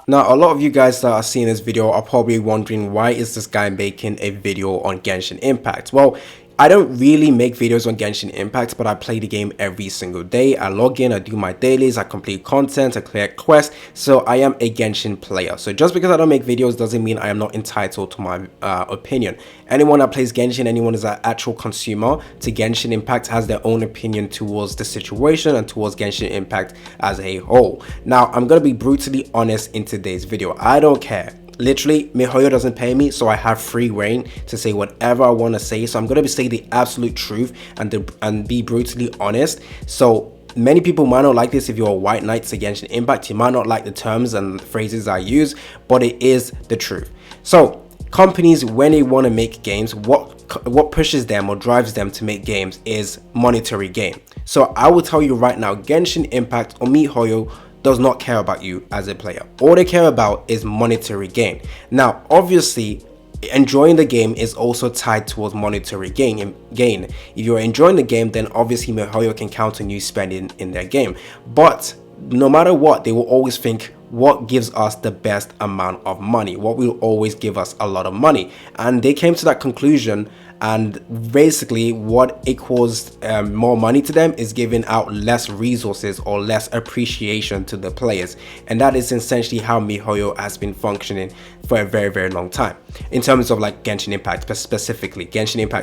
Now, a lot of you guys that are seeing this video are probably wondering, why is this guy making a video on Genshin Impact? Well, I don't really make videos on Genshin Impact, but I play the game every single day. I log in, I do my dailies, I complete content, I clear quests, so I am a Genshin player. So just because I don't make videos doesn't mean I am not entitled to my opinion. Anyone that plays Genshin, anyone who's an actual consumer to Genshin Impact has their own opinion towards the situation and towards Genshin Impact as a whole. Now, I'm going to be brutally honest in today's video. I don't care. Literally, miHoYo doesn't pay me, so I have free reign to say whatever I want to say. So I'm going to say the absolute truth and be brutally honest. So many people might not like this. If you're a white knight to Genshin Impact, you might not like the terms and phrases I use, but it is the truth. So companies, when they want to make games, what pushes them or drives them to make games is monetary gain. So I will tell you right now, Genshin Impact or miHoYo does not care about you as a player. All they care about is monetary gain. Now, obviously, enjoying the game is also tied towards monetary gain. If you're enjoying the game, then obviously miHoYo can count on you spending in their game. But no matter what, they will always think, what gives us the best amount of money? What will always give us a lot of money? And they came to that conclusion, and basically what equals more money to them is giving out less resources or less appreciation to the players. And that is essentially how miHoYo has been functioning for a very long time, in terms of like Genshin Impact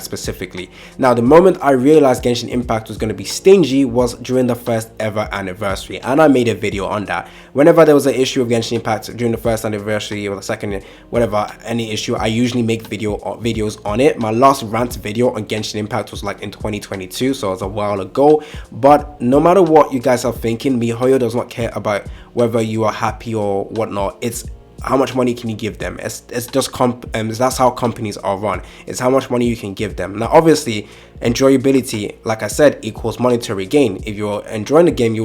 specifically. Now, the moment I realized Genshin Impact was going to be stingy was during the first ever anniversary, and I made a video on that. Whenever there was an issue of Genshin Impact during the first anniversary or the second, whatever, any issue, I usually make videos on it. My last rant video on Genshin Impact was like in 2022, so it was a while ago. But no matter what you guys are thinking, miHoYo does not care about whether you are happy or whatnot. It's how much money can you give them. It's just that's how companies are run. It's how much money you can give them. Now, obviously, enjoyability, like I said, equals monetary gain. If you're enjoying the game,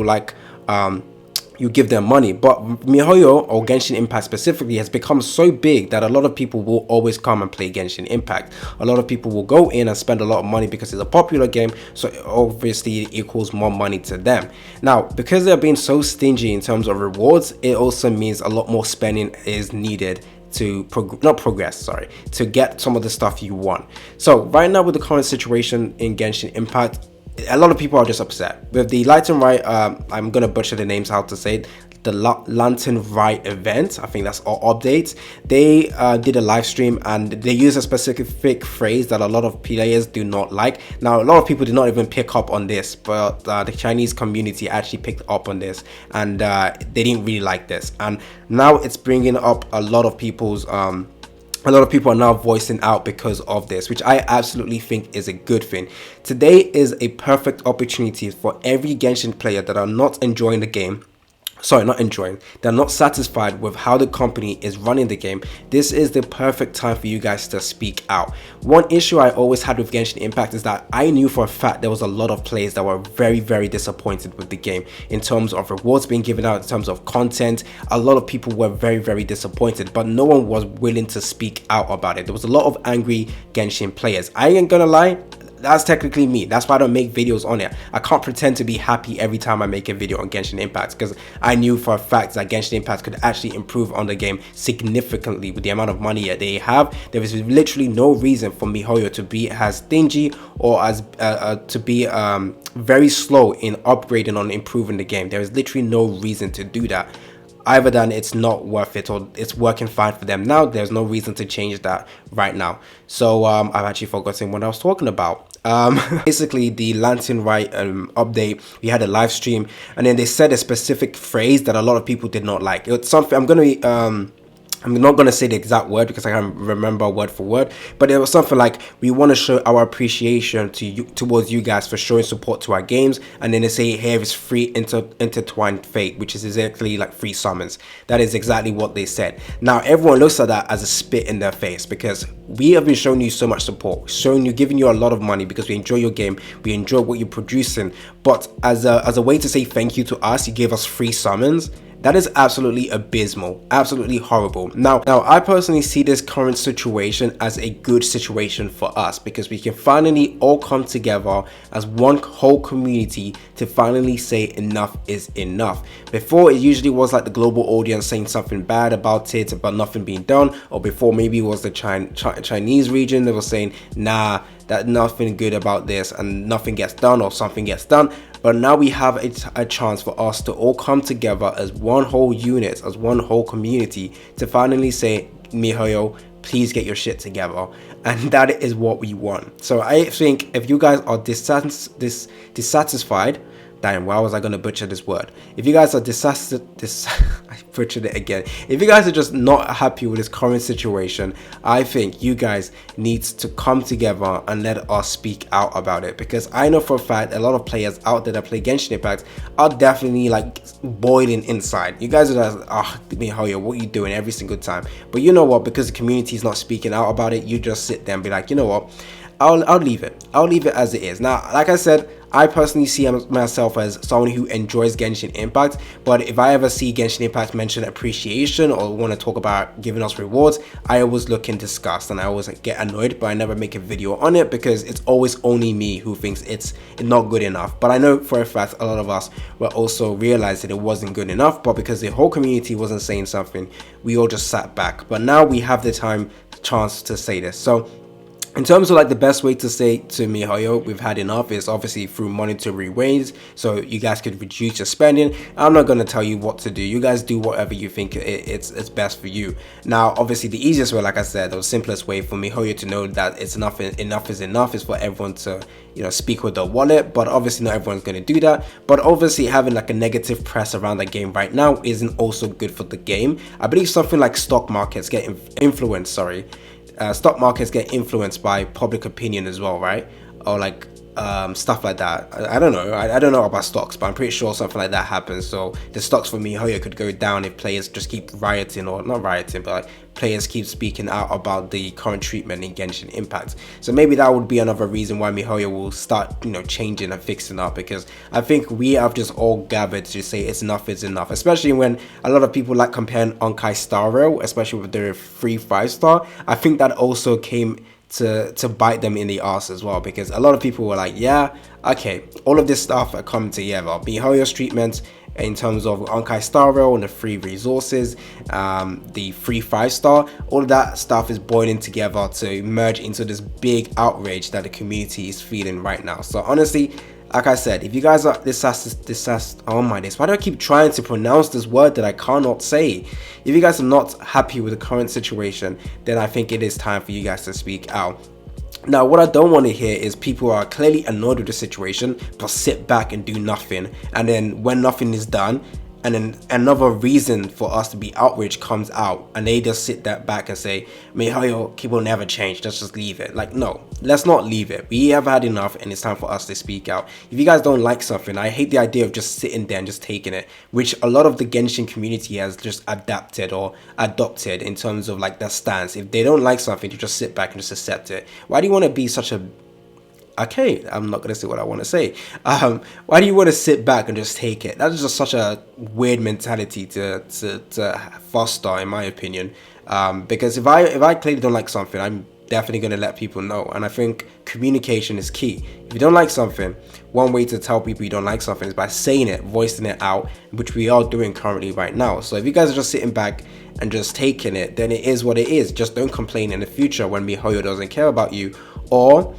you give them money. But miHoYo, or Genshin Impact specifically, has become so big that a lot of people will always come and play Genshin Impact. A lot of people will go in and spend a lot of money because it's a popular game, so obviously it equals more money to them. Now, because they're being so stingy in terms of rewards, it also means a lot more spending is needed to to get some of the stuff you want. So right now, with the current situation in Genshin Impact, a lot of people are just upset with the Light and Rite. I'm gonna butcher the names, how to say it. The Lantern Rite event, I think that's our update. They did a live stream and they used a specific phrase that a lot of players do not like. Now, a lot of people did not even pick up on this, but the Chinese community actually picked up on this, and they didn't really like this. And now it's bringing up a lot of people's a lot of people are now voicing out because of this, which I absolutely think is a good thing. Today is a perfect opportunity for every Genshin player that are not enjoying the game. They're not satisfied with how the company is running the game. This is the perfect time for you guys to speak out. One issue I always had with Genshin Impact is that I knew for a fact there was a lot of players that were very disappointed with the game in terms of rewards being given out, in terms of content. A lot of people were very disappointed, but no one was willing to speak out about it. There was a lot of angry Genshin players. I ain't gonna lie, that's technically me. That's why I don't make videos on it. I can't pretend to be happy every time I make a video on Genshin Impact, because I knew for a fact that Genshin Impact could actually improve on the game significantly with the amount of money that they have. There is literally no reason for miHoYo to be as stingy or as to be very slow in upgrading on improving the game. There is literally no reason to do that. Either than it's not worth it or it's working fine for them now. There's no reason to change that right now. So I've actually forgotten what I was talking about. Basically, the Lantern Rite update, we had a live stream, and then they said a specific phrase that a lot of people did not like. It's something I'm not going to say the exact word because I can't remember word for word, but it was something like, we want to show our appreciation towards you guys for showing support to our games. And then they say here is free intertwined fate, which is exactly like free summons. That is exactly what they said. Now everyone looks at that as a spit in their face, because we have been showing you so much support, giving you a lot of money because we enjoy your game, we enjoy what you're producing. But as a way to say thank you to us, you gave us free summons. That is absolutely abysmal, absolutely horrible. Now I personally see this current situation as a good situation for us, because we can finally all come together as one whole community to finally say enough is enough. Before, it usually was like the global audience saying something bad about it, but nothing being done. Or before, maybe it was the Chinese region that was saying, nah, that nothing good about this, and nothing gets done or something gets done. But now we have a chance for us to all come together as one whole unit, as one whole community, to finally say, MiHoYo, please get your shit together. And that is what we want. So I think if you guys are dissatisfied, damn, why was I going to butcher this word? If you guys are I butchered it again. If you guys are just not happy with this current situation, I think you guys need to come together and let us speak out about it. Because I know for a fact a lot of players out there that play Genshin Impact are definitely like boiling inside. You guys are just, MiHoYo, what are you doing every single time? But you know what? Because the community is not speaking out about it, you just sit there and be like, you know what? I'll leave it. I'll leave it as it is. Now, like I said, I personally see myself as someone who enjoys Genshin Impact, but if I ever see Genshin Impact mention appreciation or want to talk about giving us rewards, I always look and disgust, and I always get annoyed, but I never make a video on it because it's always only me who thinks it's not good enough. But I know for a fact a lot of us will also realize that it wasn't good enough, but because the whole community wasn't saying something, we all just sat back. But now we have the chance to say this. So in terms of like the best way to say to MiHoYo, we've had enough, is obviously through monetary ways, so you guys could reduce your spending. I'm not going to tell you what to do. You guys do whatever you think it's best for you. Now, obviously the easiest way, like I said, the simplest way for MiHoYo to know that it's enough is enough is for everyone to, you know, speak with their wallet. But obviously not everyone's going to do that. But obviously having like a negative press around the game right now isn't also good for the game. I believe something like stock markets get influenced, stock markets get influenced by public opinion as well, right? Or like stuff like that. I don't know. I don't know about stocks, but I'm pretty sure something like that happens. So the stocks for MiHoYo could go down if players just keep rioting, or not rioting, but like players keep speaking out about the current treatment in Genshin Impact. So maybe that would be another reason why MiHoYo will start, you know, changing and fixing up, because I think we have just all gathered to say it's enough is enough, especially when a lot of people like comparing Onkai Star Rail, especially with their free 5-star. I think that also came to bite them in the ass as well, because a lot of people were like, yeah, okay, all of this stuff are coming together. MiHoYo's treatment in terms of Onkai Star Rail and the free resources, the free 5-star, all of that stuff is boiling together to merge into this big outrage that the community is feeling right now. So honestly, like I said, if you guys are oh my days, why do I keep trying to pronounce this word that I cannot say? If you guys are not happy with the current situation, then I think it is time for you guys to speak out. Now, what I don't want to hear is people who are clearly annoyed with the situation but sit back and do nothing, and then when nothing is done, and then another reason for us to be outraged comes out, and they just sit that back and say, MiHoYo, people never change, let's just leave it. Like, no, let's not leave it. We have had enough, and it's time for us to speak out. If you guys don't like something, I hate the idea of just sitting there and just taking it, which a lot of the Genshin community has just adapted or adopted in terms of like their stance. If they don't like something, you just sit back and just accept it. Why do you want to be such a... Okay, I'm not going to say what I want to say. Why do you want to sit back and just take it? That's just such a weird mentality to foster, in my opinion. Because if I clearly don't like something, I'm definitely going to let people know. And I think communication is key. If you don't like something, one way to tell people you don't like something is by saying it, voicing it out, which we are doing currently right now. So if you guys are just sitting back and just taking it, then it is what it is. Just don't complain in the future when MiHoYo doesn't care about you. Or...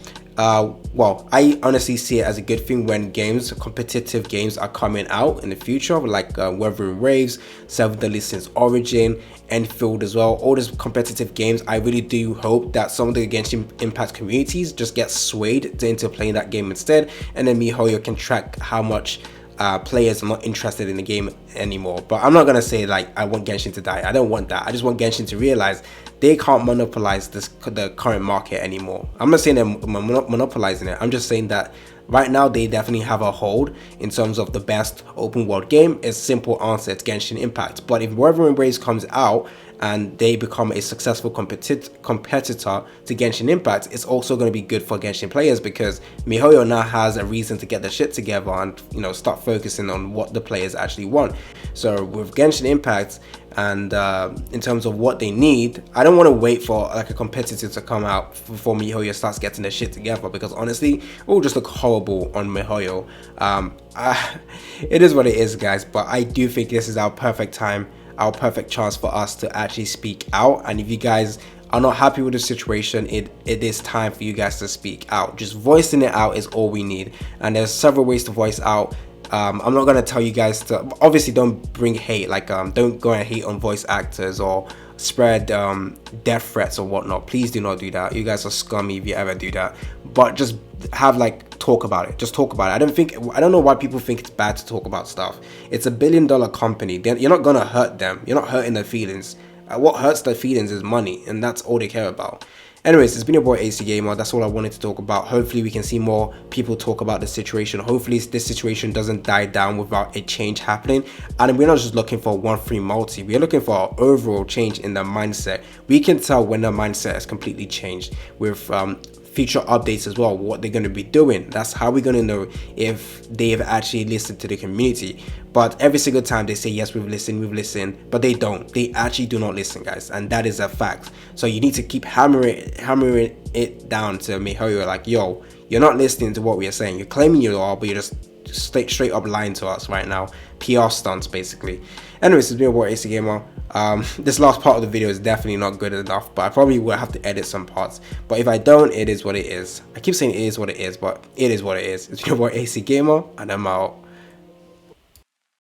well, I honestly see it as a good thing when competitive games are coming out in the future, like Wuthering Waves, Seven Deadly Sins Origin, Enfield as well. All these competitive games, I really do hope that some of the Genshin Impact communities just get swayed into playing that game instead, and then MiHoYo can track how much players are not interested in the game anymore. But I'm not gonna say like I want Genshin to die. I don't want that. I just want Genshin to realize they can't monopolize the current market anymore. I'm not saying they're monopolizing it. I'm just saying that right now they definitely have a hold in terms of the best open world game. It's simple answer, it's Genshin Impact. But if Wuthering Waves comes out and they become a successful competitor to Genshin Impact, it's also going to be good for Genshin players, because MiHoYo now has a reason to get their shit together and, you know, start focusing on what the players actually want. So with Genshin Impact, and in terms of what they need, I don't want to wait for like a competitor to come out before MiHoYo starts getting their shit together, because honestly it will just look horrible on MiHoYo. It is what it is, guys, but I do think this is our perfect time, our perfect chance for us to actually speak out. And if you guys are not happy with the situation, it is time for you guys to speak out. Just voicing it out is all we need, and there's several ways to voice out. I'm not gonna tell you guys to, obviously don't bring hate, like don't go and hate on voice actors or spread death threats or whatnot. Please do not do that. You guys are scummy if you ever do that. But just have, like, talk about it. Just talk about it. I don't know why people think it's bad to talk about stuff. It's a billion-dollar company. You're not gonna hurt them. You're not hurting their feelings. What hurts their feelings is money, and that's all they care about. Anyways, it's been your boy AC Gamer. That's all I wanted to talk about. Hopefully we can see more people talk about the situation. Hopefully this situation doesn't die down without a change happening. And we're not just looking for one free multi. We're looking for an overall change in the mindset. We can tell when the mindset has completely changed with future updates as well, what they're going to be doing. That's how we're going to know if they've actually listened to the community. But every single time they say, yes, we've listened, but they don't. They actually do not listen, guys, and that is a fact. So you need to keep hammering it down to MiHoYo, like, yo, you're not listening to what we are saying. You're claiming you are, but you're just straight up lying to us right now. PR stunts, basically. Anyways, it's been about AC Gamer. This last part of the video is definitely not good enough, but I probably will have to edit some parts. But if I don't, it is what it is. I keep saying it is what it is, but it is what it is. It's been about AC Gamer, and I'm out.